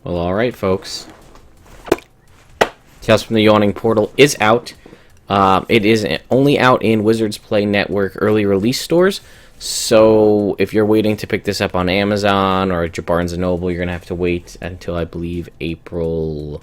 Well, alright, folks. Tales from the Yawning Portal is out. It is only out in Wizards Play Network early release stores. So if you're waiting to pick this up on Amazon or at your Barnes & Noble, you're going to have to wait until, I believe, April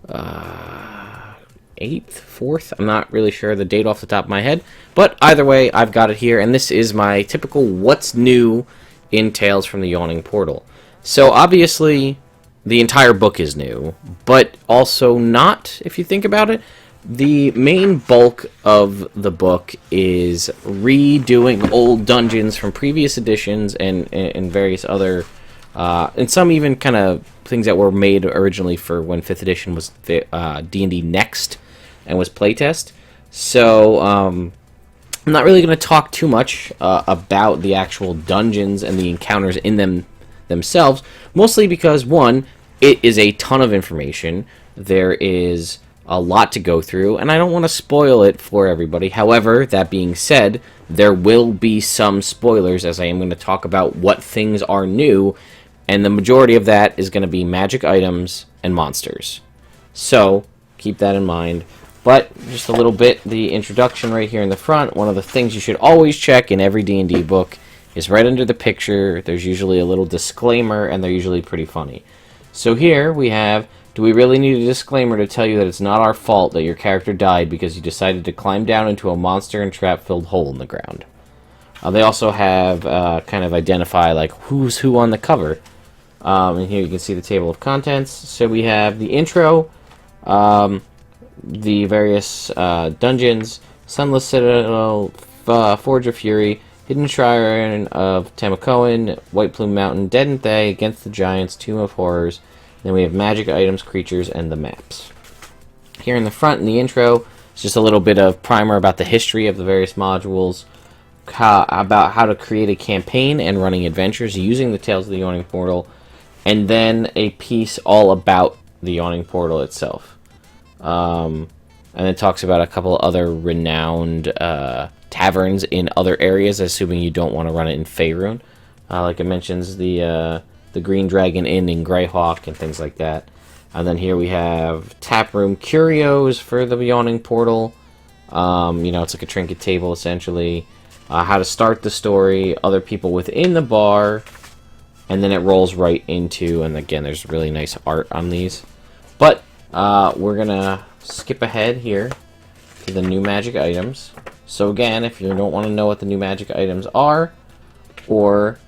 8th, 4th. I'm not really sure the date off the top of my head. But either way, I've got it here. And this is my typical what's new in Tales from the Yawning Portal. So obviously, the entire book is new, but also not, if you think about it. The main bulk of the book is redoing old dungeons from previous editions and various other, and some even kind of things that were made originally for when 5th edition was D&D Next and was playtest. So I'm not really going to talk too much about the actual dungeons and the encounters in them themselves, mostly because, one, it is a ton of information. There is a lot to go through, and I don't want to spoil it for everybody. However, that being said, there will be some spoilers, as I am going to talk about what things are new, and the majority of that is going to be magic items and monsters. So, keep that in mind. But, just a little bit, the introduction right here in the front, one of the things you should always check in every D&D book is right under the picture. There's usually a little disclaimer, and they're usually pretty funny. So here we have, do we really need a disclaimer to tell you that it's not our fault that your character died because you decided to climb down into a monster and trap-filled hole in the ground? They also have kind of identify like who's who on the cover. And here you can see the table of contents. So we have the intro, the various dungeons, Sunless Citadel, Forge of Fury, Hidden Shrine of Tamakoan, White Plume Mountain, Dead and Thay, Against the Giants, Tomb of Horrors. Then we have magic items, creatures, and the maps. Here in the front, in the intro, it's just a little bit of primer about the history of the various modules, about how to create a campaign and running adventures using the Tales of the Yawning Portal, and then a piece all about the Yawning Portal itself. And it talks about a couple other renowned taverns in other areas, assuming you don't want to run it in Faerun. Like it mentions the Green Dragon Inn in Greyhawk and things like that. And then here we have Taproom Curios for the Yawning Portal. It's like a trinket table, essentially. How to start the story, other people within the bar, and then it rolls right into, and again, there's really nice art on these. But we're going to skip ahead here to the new magic items. So again, if you don't want to know what the new magic items are, or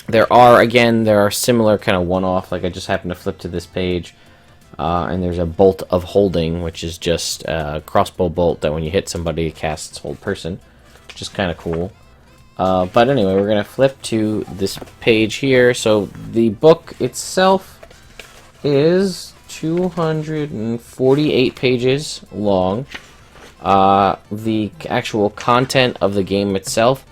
there are similar kind of one-off, like I just happened to flip to this page, and there's a Bolt of Holding, which is just a crossbow bolt that when you hit somebody, it casts Hold Person, which is kind of cool. But anyway, we're going to flip to this page here. So the book itself is 248 pages long. The actual content of the game itself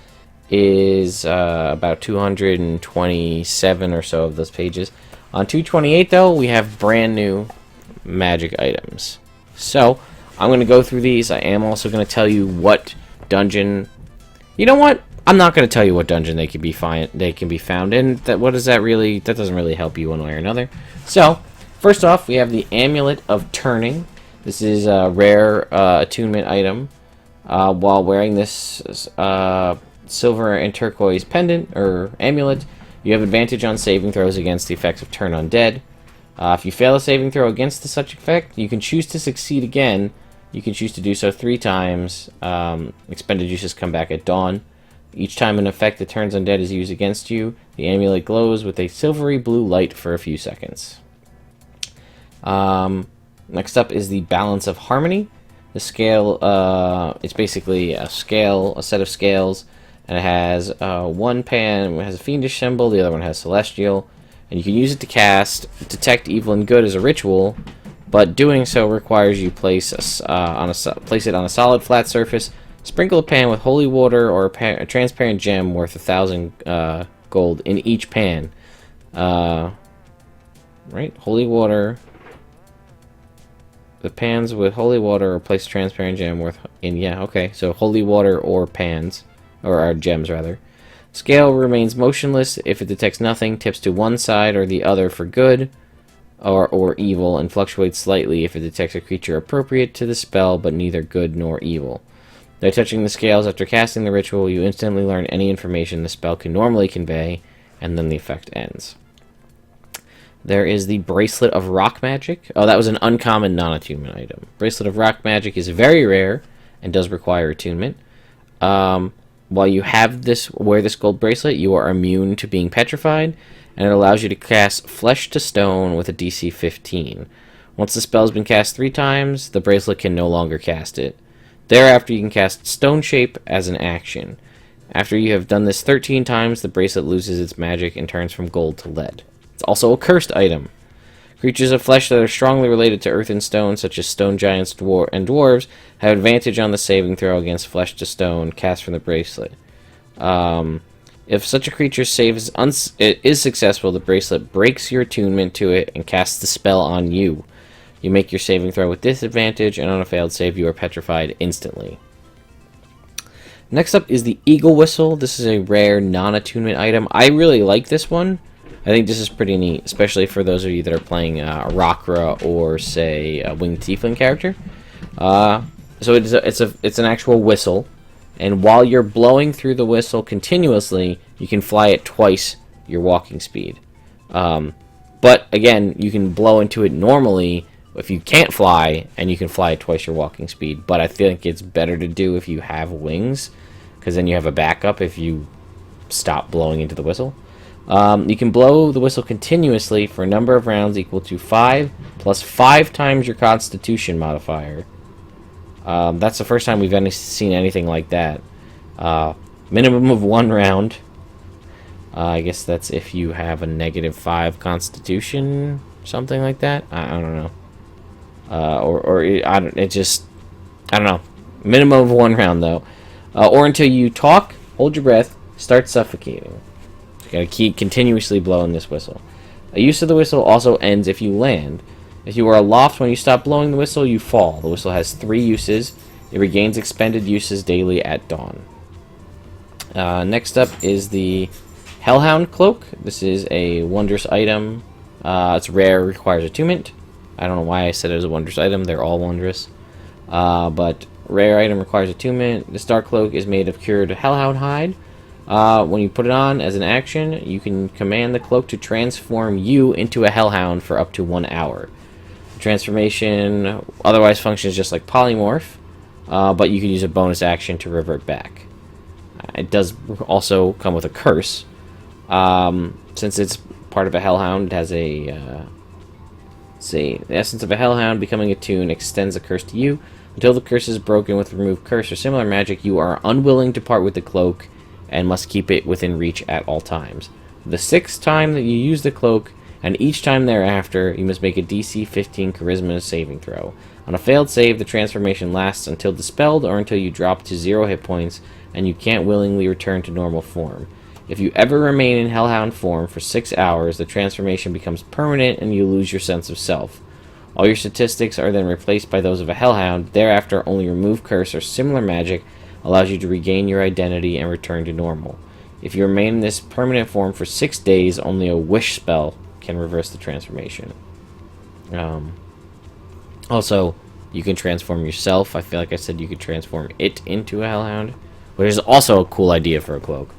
is about 227 or so of those pages. On 228, though, we have brand new magic items. So, I'm going to go through these. I am also going to tell you what dungeon... You know what? I'm not going to tell you what dungeon they can be found in. That doesn't really help you one way or another. So, first off, we have the Amulet of Turning. This is a rare attunement item. While wearing this silver and turquoise pendant or amulet, you have advantage on saving throws against the effects of Turn Undead. If you fail a saving throw against such effect, you can choose to succeed again. You can choose to do so 3 times. Expended juices come back at dawn. Each time an effect that turns undead is used against you, the amulet glows with a silvery blue light for a few seconds. Next up is the Balance of Harmony. The scale, it's basically a set of scales, and it has one pan has a fiendish symbol, the other one has celestial, and you can use it to cast Detect Evil and Good as a ritual, but doing so requires you place it on a solid flat surface, sprinkle a pan with holy water or a transparent gem worth 1,000 gold in each pan. Right, holy water. The pans with holy water or place a transparent gem worth in, so holy water or pans, or gems rather. Scale remains motionless. If it detects nothing, tips to one side or the other for good or evil, and fluctuates slightly if it detects a creature appropriate to the spell, but neither good nor evil. By touching the scales after casting the ritual, you instantly learn any information the spell can normally convey, and then the effect ends. There is the Bracelet of Rock Magic. Oh, that was an uncommon non-attunement item. Bracelet of Rock Magic is very rare and does require attunement. While you have wear this gold bracelet, you are immune to being petrified, and it allows you to cast Flesh to Stone with a DC 15. Once the spell has been cast 3 times, the bracelet can no longer cast it. Thereafter, you can cast Stone Shape as an action. After you have done this 13 times, the bracelet loses its magic and turns from gold to lead. It's also a cursed item. Creatures of flesh that are strongly related to earth and stone, such as stone giants and dwarves, have advantage on the saving throw against Flesh to Stone cast from the bracelet. If such a creature is successful, the bracelet breaks your attunement to it and casts the spell on you. You make your saving throw with disadvantage, and on a failed save, you are petrified instantly. Next up is the Eagle Whistle. This is a rare non-attunement item. I really like this one. I think this is pretty neat, especially for those of you that are playing Rakra or, say, a Winged Tiefling character. So it's an actual whistle, and while you're blowing through the whistle continuously, you can fly at twice your walking speed. But again, you can blow into it normally if you can't fly, and you can fly at twice your walking speed. But I think it's better to do if you have wings, because then you have a backup if you stop blowing into the whistle. You can blow the whistle continuously for a number of rounds equal to 5 plus 5 times your Constitution modifier. That's the first time we've seen anything like that. Minimum of 1 round. I guess that's if you have a -5 Constitution, something like that. I don't know. I don't know. Minimum of 1 round though, or until you talk, hold your breath, start suffocating. You gotta keep continuously blowing this whistle. A use of the whistle also ends if you land. If you are aloft when you stop blowing the whistle, you fall. The whistle has 3 uses. It regains expended uses daily at dawn. Next up is the Hellhound Cloak. This is a wondrous item. It's rare, requires attunement. I don't know why I said it was a wondrous item. They're all wondrous. But rare item requires attunement. This dark cloak is made of cured hellhound hide. When you put it on as an action, you can command the cloak to transform you into a hellhound for up to 1 hour. The transformation otherwise functions just like polymorph, but you can use a bonus action to revert back. It does also come with a curse. Since it's part of a hellhound, it has the essence of a hellhound becoming attuned extends the curse to you. Until the curse is broken with remove curse or similar magic, you are unwilling to part with the cloak and must keep it within reach at all times. The 6th time that you use the cloak, and each time thereafter, you must make a DC 15 Charisma saving throw. On a failed save, the transformation lasts until dispelled or until you drop to 0 hit points, and you can't willingly return to normal form. If you ever remain in Hellhound form for 6 hours, the transformation becomes permanent and you lose your sense of self. All your statistics are then replaced by those of a Hellhound. Thereafter, only remove curse or similar magic allows you to regain your identity and return to normal. If you remain in this permanent form for 6 days, only a wish spell can reverse the transformation. Also, you can transform yourself. I feel like I said you could transform it into a Hellhound, which is also a cool idea for a cloak.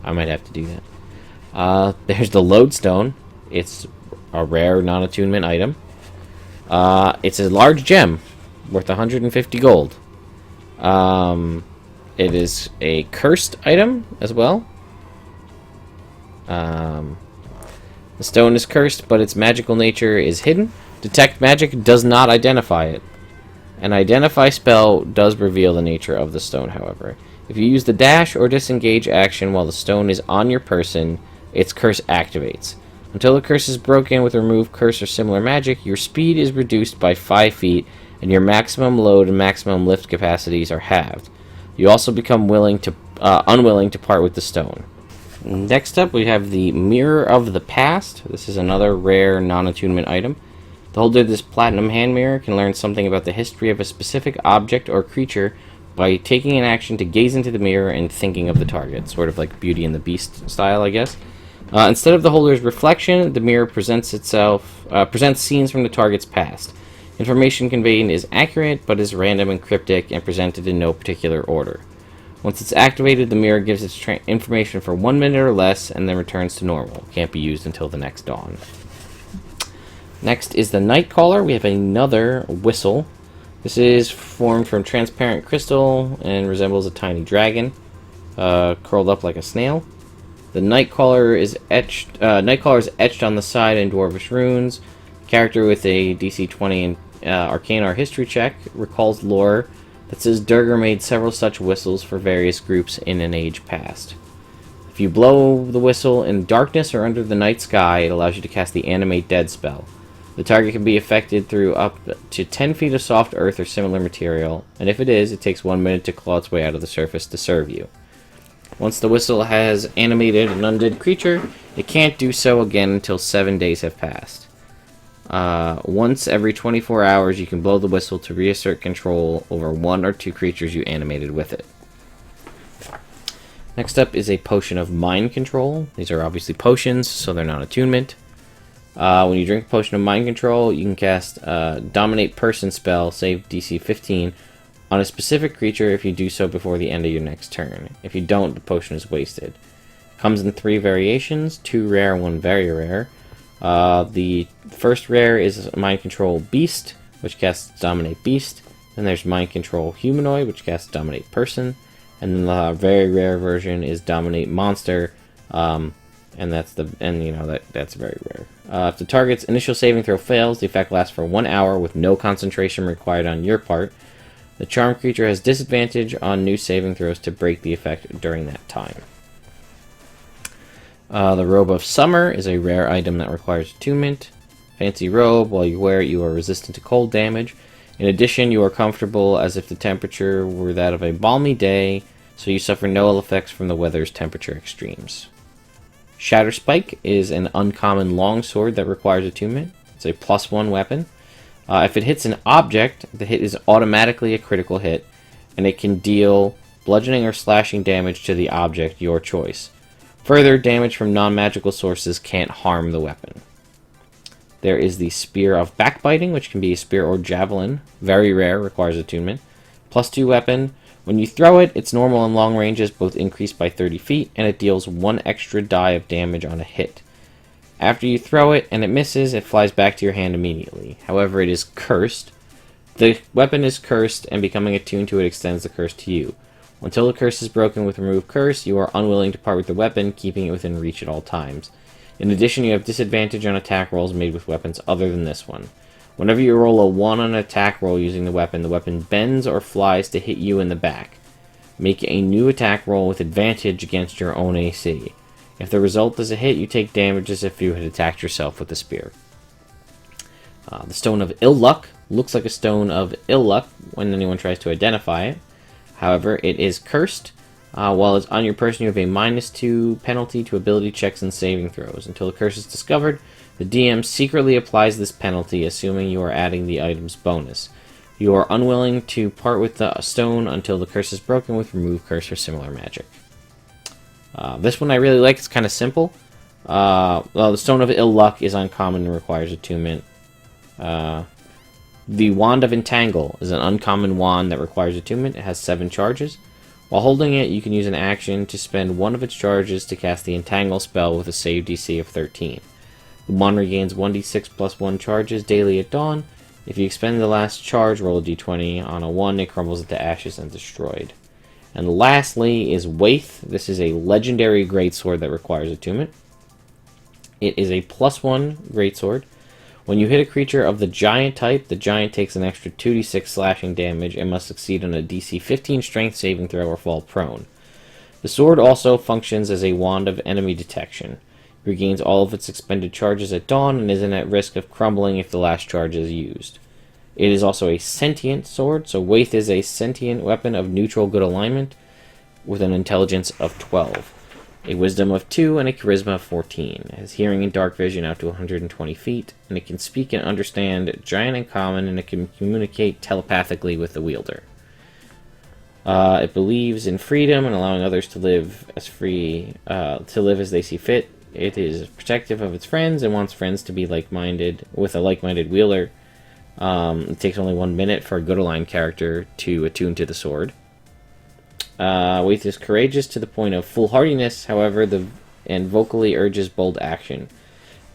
I might have to do that. There's the Lodestone. It's a rare non-attunement item. It's a large gem worth 150 gold. It is a cursed item as well. The stone is cursed, but its magical nature is hidden. Detect magic does not identify it. An identify spell does reveal the nature of the stone, however. If you use the dash or disengage action while the stone is on your person, its curse activates. Until the curse is broken with remove curse or similar magic, your speed is reduced by 5 feet, and your maximum load and maximum lift capacities are halved. You also become unwilling to part with the stone. Next up, we have the Mirror of the Past. This is another rare non-attunement item. The holder of this platinum hand mirror can learn something about the history of a specific object or creature by taking an action to gaze into the mirror and thinking of the target, sort of like Beauty and the Beast style, I guess. Instead of the holder's reflection, the mirror presents scenes from the target's past. Information conveyed is accurate, but is random and cryptic and presented in no particular order. Once it's activated, the mirror gives its information for 1 minute or less and then returns to normal. Can't be used until the next dawn. Next is the Night Caller. We have another whistle. This is formed from transparent crystal and resembles a tiny dragon, curled up like a snail. The Nightcaller is etched on the side in dwarvish runes. Character with a DC 20 Arcane Art History check recalls lore that says Durgar made several such whistles for various groups in an age past. If you blow the whistle in darkness or under the night sky, it allows you to cast the Animate Dead spell. The target can be affected through up to 10 feet of soft earth or similar material, and if it is, it takes 1 minute to claw its way out of the surface to serve you. Once the whistle has animated an undead creature, it can't do so again until 7 days have passed. Once every 24 hours, you can blow the whistle to reassert control over 1 or 2 creatures you animated with it. Next up is a Potion of Mind Control. These are obviously potions, so they're not attunement. When you drink a Potion of Mind Control, you can cast Dominate Person spell, save DC 15, on a specific creature if you do so before the end of your next turn. If you don't, the potion is wasted. It comes in 3 variations, 2 rare, 1 very rare. The first rare is Mind Control Beast, which casts Dominate Beast. Then there's Mind Control Humanoid, which casts Dominate Person. And then the very rare version is Dominate Monster, and that's very rare. If the target's initial saving throw fails, the effect lasts for 1 hour with no concentration required on your part. The charmed creature has disadvantage on new saving throws to break the effect during that time. The Robe of Summer is a rare item that requires attunement. Fancy robe, while you wear it, you are resistant to cold damage. In addition, you are comfortable as if the temperature were that of a balmy day, so you suffer no ill effects from the weather's temperature extremes. Shatter Spike is an uncommon longsword that requires attunement. It's a +1 weapon. If it hits an object, the hit is automatically a critical hit, and it can deal bludgeoning or slashing damage to the object, your choice. Further, damage from non-magical sources can't harm the weapon. There is the Spear of Backbiting, which can be a spear or javelin. Very rare, requires attunement. +2 weapon. When you throw it, its normal and long ranges both increase by 30 feet, and it deals 1 extra die of damage on a hit. After you throw it and it misses, it flies back to your hand immediately. However, it is cursed. The weapon is cursed, and becoming attuned to it extends the curse to you. Until the curse is broken with Remove Curse, you are unwilling to part with the weapon, keeping it within reach at all times. In addition, you have disadvantage on attack rolls made with weapons other than this one. Whenever you roll a 1 on an attack roll using the weapon bends or flies to hit you in the back. Make a new attack roll with advantage against your own AC. If the result is a hit, you take damage as if you had attacked yourself with the spear. The Stone of Ill Luck looks like a Stone of Ill Luck when anyone tries to identify it. However, it is cursed. While it's on your person, you have a -2 penalty to ability checks and saving throws. Until the curse is discovered, the DM secretly applies this penalty, assuming you are adding the item's bonus. You are unwilling to part with the stone until the curse is broken with Remove Curse or similar magic. This one I really like. It's kind of simple. The Stone of Ill Luck is uncommon and requires attunement. The Wand of Entangle is an uncommon wand that requires attunement. It has 7 charges. While holding it, you can use an action to spend 1 of its charges to cast the Entangle spell with a save DC of 13. The wand regains 1d6 plus 1 charges daily at dawn. If you expend the last charge, roll a d20. On a 1, it crumbles into ashes and destroyed. And lastly is Waith. This is a legendary greatsword that requires attunement. It is a +1 greatsword. When you hit a creature of the giant type, the giant takes an extra 2d6 slashing damage and must succeed on a DC 15 strength saving throw or fall prone. The sword also functions as a wand of enemy detection. It regains all of its expended charges at dawn and isn't at risk of crumbling if the last charge is used. It is also a sentient sword, so Waith is a sentient weapon of neutral good alignment with an intelligence of 12. A wisdom of 2, and a charisma of 14. It has hearing and dark vision out to 120 feet, and it can speak and understand giant and common, and it can communicate telepathically with the wielder. It believes in freedom and allowing others to live as they see fit. It is protective of its friends and wants friends to be like-minded with a like-minded wielder. It takes only 1 minute for a good aligned character to attune to the sword. Waith is courageous to the point of foolhardiness, however, and vocally urges bold action.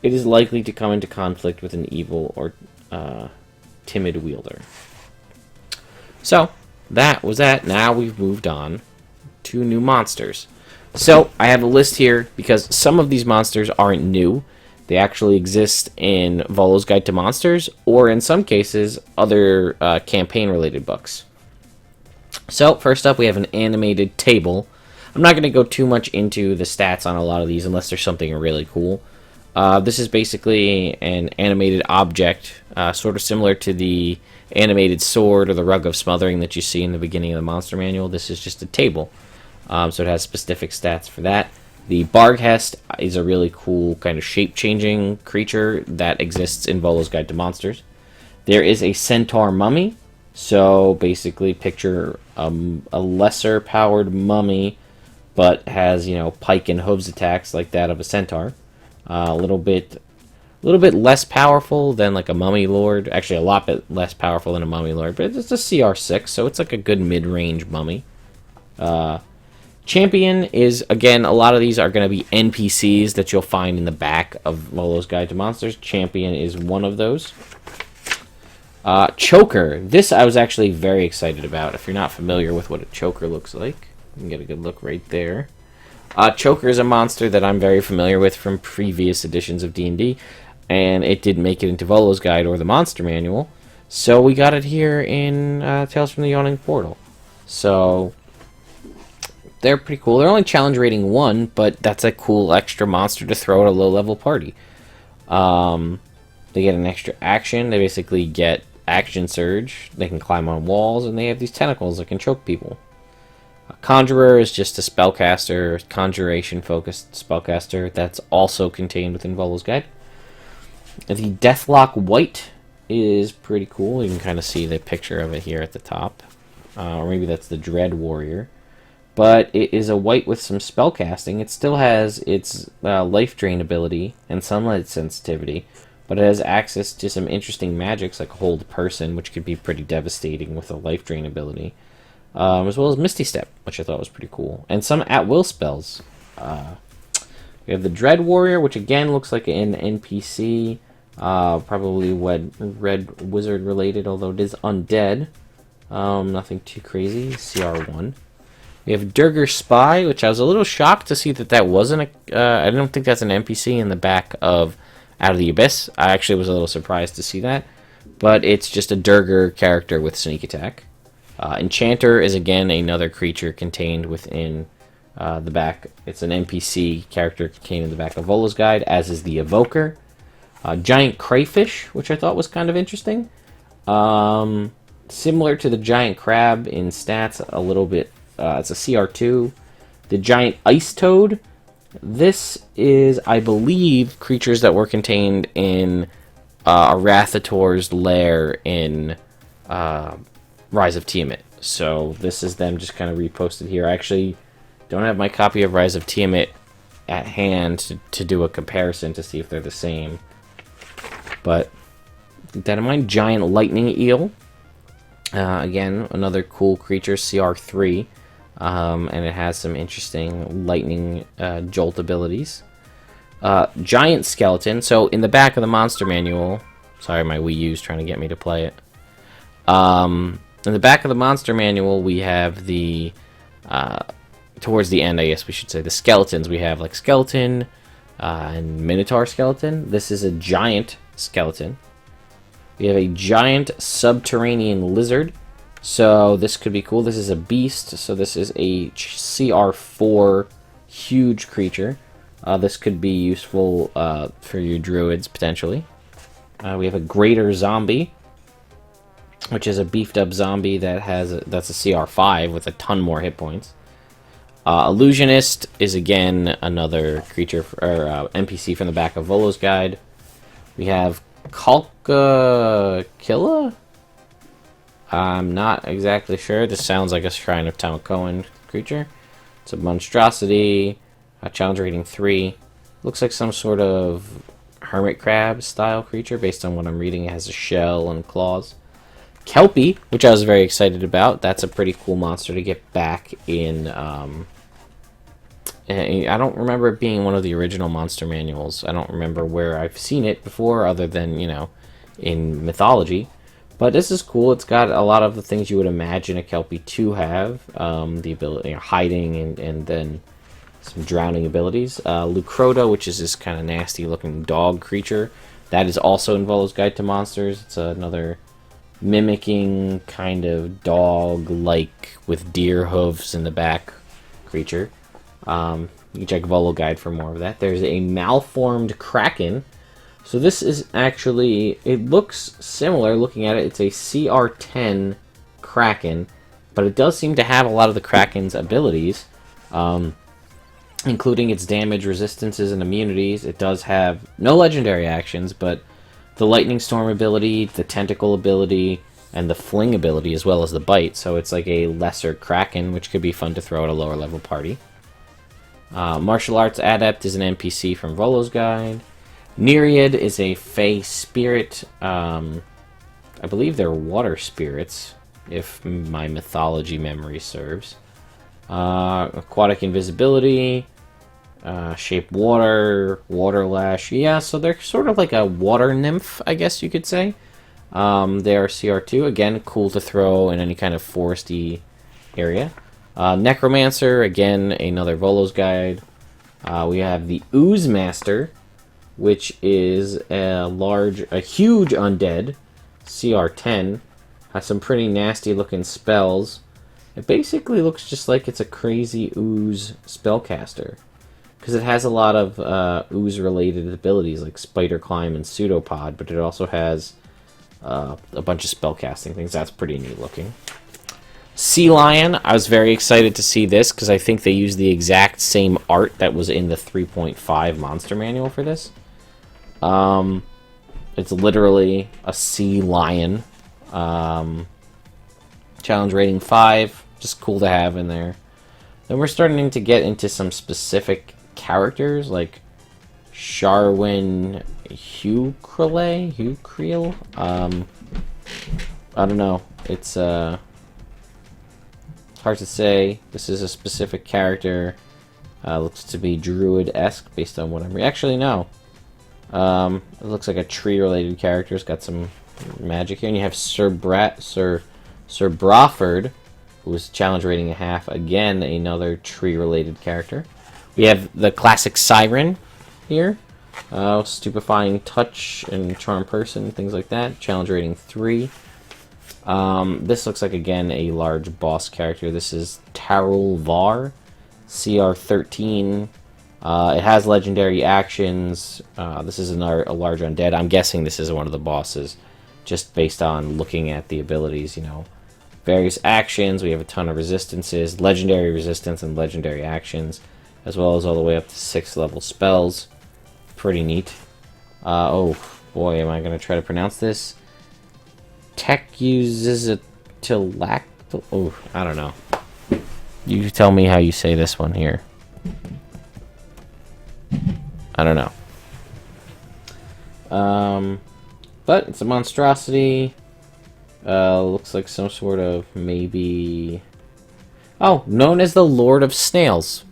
It is likely to come into conflict with an evil or timid wielder. So, that was that. Now we've moved on to new monsters. So, I have a list here because some of these monsters aren't new. They actually exist in Volo's Guide to Monsters, or in some cases, other campaign-related books. So, first up, we have an animated table. I'm not going to go too much into the stats on a lot of these unless there's something really cool. This is basically an animated object, sort of similar to the animated sword or the rug of smothering that you see in the beginning of the monster manual. This is just a table, so it has specific stats for that. The Barghest is a really cool kind of shape-changing creature that exists in Volo's Guide to Monsters. There is a centaur mummy, so basically picture a lesser-powered mummy, but has, pike and hooves attacks like that of a centaur. A little bit less powerful than like a mummy lord. Actually, a lot bit less powerful than a mummy lord, but it's a CR6, so it's like a good mid-range mummy. Champion is, again, a lot of these are going to be NPCs that you'll find in the back of Volo's Guide to Monsters. Champion is one of those. Choker. This I was actually very excited about. If you're not familiar with what a choker looks like, you can get a good look right there. Choker is a monster that I'm very familiar with from previous editions of D&D, and it didn't make it into Volo's Guide or the Monster Manual, so we got it here in Tales from the Yawning Portal. So, they're pretty cool. They're only challenge rating 1, but that's a cool extra monster to throw at a low-level party. They get an extra action. They basically get action surge. They can climb on walls, and they have these tentacles that can choke people. Conjurer is just a spellcaster, conjuration-focused spellcaster that's also contained within Volo's Guide. The Deathlock White is pretty cool. You can kind of see the picture of it here at the top. Or maybe that's the Dread Warrior. But it is a white with some spellcasting. It still has its life drain ability and sunlight sensitivity, but it has access to some interesting magics like Hold Person, which could be pretty devastating with a life drain ability. As well as Misty Step, which I thought was pretty cool. And some at-will spells. We have the Dread Warrior, which again looks like an NPC. Probably Red Wizard related, although it is undead. Nothing too crazy. CR1. We have Durger Spy, which I was a little shocked to see that wasn't I don't think that's an NPC in the back of Out of the Abyss. I actually was a little surprised to see that. But it's just a Durger character with sneak attack. Enchanter is again another creature contained within the back. It's an NPC character contained in the back of Volo's Guide, as is the Evoker. Giant Crayfish, which I thought was kind of interesting. Similar to the Giant Crab in stats, a little bit. It's a CR2. The Giant Ice Toad. This is, I believe, creatures that were contained in Arathator's lair in Rise of Tiamat. So this is them just kind of reposted here. I actually don't have my copy of Rise of Tiamat at hand to do a comparison to see if they're the same. But keep that in mind. Giant Lightning Eel. Again, another cool creature, CR3. And it has some interesting lightning jolt abilities. Giant Skeleton. So in the back of the monster manual... Sorry, my Wii U's trying to get me to play it. In the back of the monster manual, we have the... towards the end, I guess we should say, the skeletons. We have like Skeleton and Minotaur Skeleton. This is a Giant Skeleton. We have a Giant Subterranean Lizard. So this could be cool. This is a beast. So this is a CR4 huge creature. This could be useful for your druids, potentially. We have a Greater Zombie, which is a beefed up zombie that's a CR5 with a ton more hit points. Illusionist is again another creature or NPC from the back of Volo's Guide. We have Kalkakilla. I'm not exactly sure. This sounds like a Shrine of Tamakoan creature. It's a monstrosity. Challenge rating 3. Looks like some sort of hermit crab style creature based on what I'm reading. It has a shell and claws. Kelpie, which I was very excited about. That's a pretty cool monster to get back in. I don't remember it being one of the original monster manuals. I don't remember where I've seen it before, other than, in mythology. But this is cool. It's got a lot of the things you would imagine a Kelpie to have. The ability, hiding, and then some drowning abilities. Lucrota, which is this kind of nasty looking dog creature. That is also in Volo's Guide to Monsters. It's another mimicking kind of dog-like with deer hooves in the back creature. You can check Volo Guide for more of that. There's a malformed kraken. So this is actually, it looks similar looking at it. It's a CR10 kraken, but it does seem to have a lot of the kraken's abilities, including its damage resistances and immunities. It does have no legendary actions, but the lightning storm ability, the tentacle ability, and the fling ability, as well as the bite. So it's like a lesser kraken, which could be fun to throw at a lower level party. Martial Arts Adept is an NPC from Volo's Guide. Nereid is a Fey spirit. I believe they're water spirits, if my mythology memory serves. Aquatic invisibility, shape water, water lash. Yeah, so they're sort of like a water nymph, I guess you could say. They are CR2. Again, cool to throw in any kind of foresty area. Necromancer, again, another Volo's Guide. We have the Ooze Master, which is a huge undead, CR10. Has some pretty nasty looking spells. It basically looks just like it's a crazy ooze spellcaster, because it has a lot of ooze related abilities like Spider Climb and Pseudopod, but it also has a bunch of spellcasting things. That's pretty neat looking. Sea Lion, I was very excited to see this because I think they used the exact same art that was in the 3.5 monster manual for this. It's literally a sea lion. Challenge rating 5, just cool to have in there. Then we're starting to get into some specific characters like Sharwin Hucriel. I don't know. It's hard to say. This is a specific character. Looks to be druid-esque based on what I'm... Actually, no. It looks like a tree-related character. It's got some magic here. And you have Sir Braford, who is challenge rating a half. Again, another tree-related character. We have the classic Siren here. Stupefying Touch and Charm Person, things like that. Challenge rating 3. This looks like, again, a large boss character. This is Tarul Var, CR13. It has legendary actions. This is a large undead. I'm guessing this is one of the bosses, just based on looking at the abilities, Various actions. We have a ton of resistances, legendary resistance and legendary actions, as well as all the way up to 6th level spells. Pretty neat. Oh boy, am I going to try to pronounce this? Tech uses a tilactyl. Oh, I don't know. You tell me how you say this one here. I don't know. But it's a monstrosity. Looks like some sort of maybe... Oh, known as the Lord of Snails.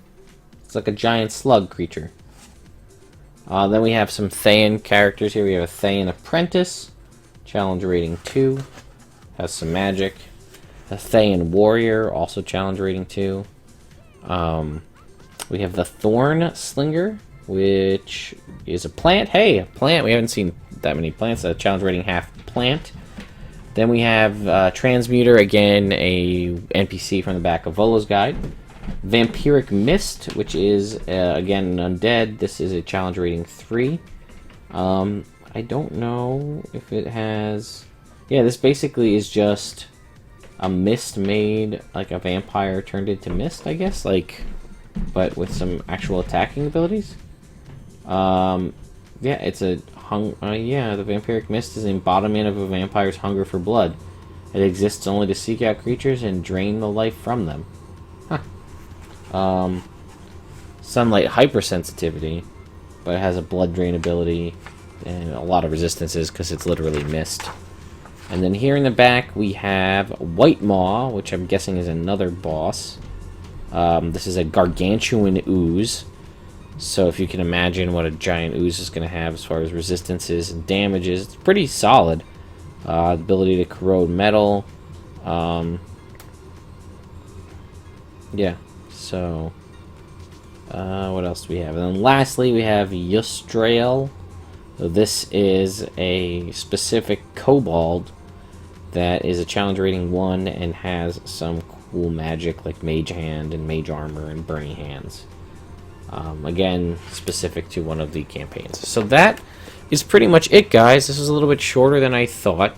It's like a giant slug creature. Then we have some Thayan characters here. We have a Thayan Apprentice. Challenge rating 2. Has some magic. A Thayan Warrior. Also challenge rating 2. We have the Thorn Slinger, which is a plant. Hey, a plant. We haven't seen that many plants. A challenge rating half plant. Then we have Transmuter, again, a NPC from the back of Volo's Guide. Vampiric Mist, which is, again, an undead. This is a challenge rating 3. I don't know if it has... Yeah, this basically is just a mist made, like a vampire turned into mist, I guess, but with some actual attacking abilities. Yeah, it's a the vampiric mist is embodiment of a vampire's hunger for blood. It exists only to seek out creatures and drain the life from them. Huh. Sunlight hypersensitivity, but it has a blood drain ability and a lot of resistances because it's literally mist. And then here in the back we have White Maw, which I'm guessing is another boss. This is a gargantuan ooze. So if you can imagine what a giant ooze is going to have as far as resistances and damages, it's pretty solid. Ability to corrode metal. Yeah, so what else do we have? And then lastly we have Yustrael. So this is a specific kobold that is a challenge rating 1 and has some cool magic like Mage Hand and Mage Armor and Burning Hands. Again, specific to one of the campaigns. So that is pretty much it, guys. This is a little bit shorter than I thought.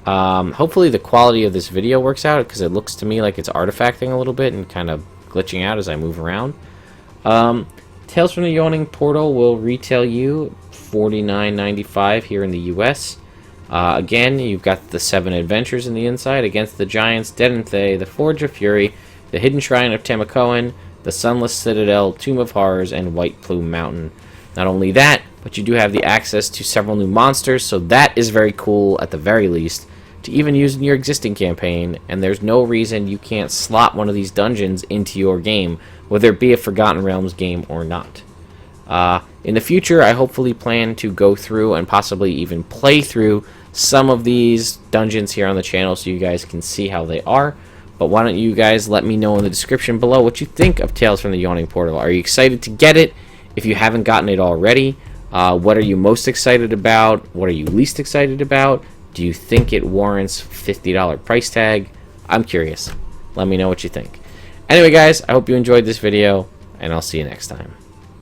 Hopefully the quality of this video works out, because it looks to me like it's artifacting a little bit and kind of glitching out as I move around. Tales from the Yawning Portal will retail you $49.95 here in the US. Again, you've got the 7 adventures in the inside: Against the Giants, Dead and Thay, The Forge of Fury, The Hidden Shrine of Temacoan, The Sunless Citadel, Tomb of Horrors, and White Plume Mountain. Not only that, but you do have the access to several new monsters, so that is very cool at the very least to even use in your existing campaign, and there's no reason you can't slot one of these dungeons into your game, whether it be a Forgotten Realms game or not. In the future, I hopefully plan to go through and possibly even play through some of these dungeons here on the channel so you guys can see how they are. But why don't you guys let me know in the description below what you think of Tales from the Yawning Portal. Are you excited to get it if you haven't gotten it already? What are you most excited about? What are you least excited about? Do you think it warrants $50 price tag? I'm curious. Let me know what you think. Anyway, guys, I hope you enjoyed this video, and I'll see you next time.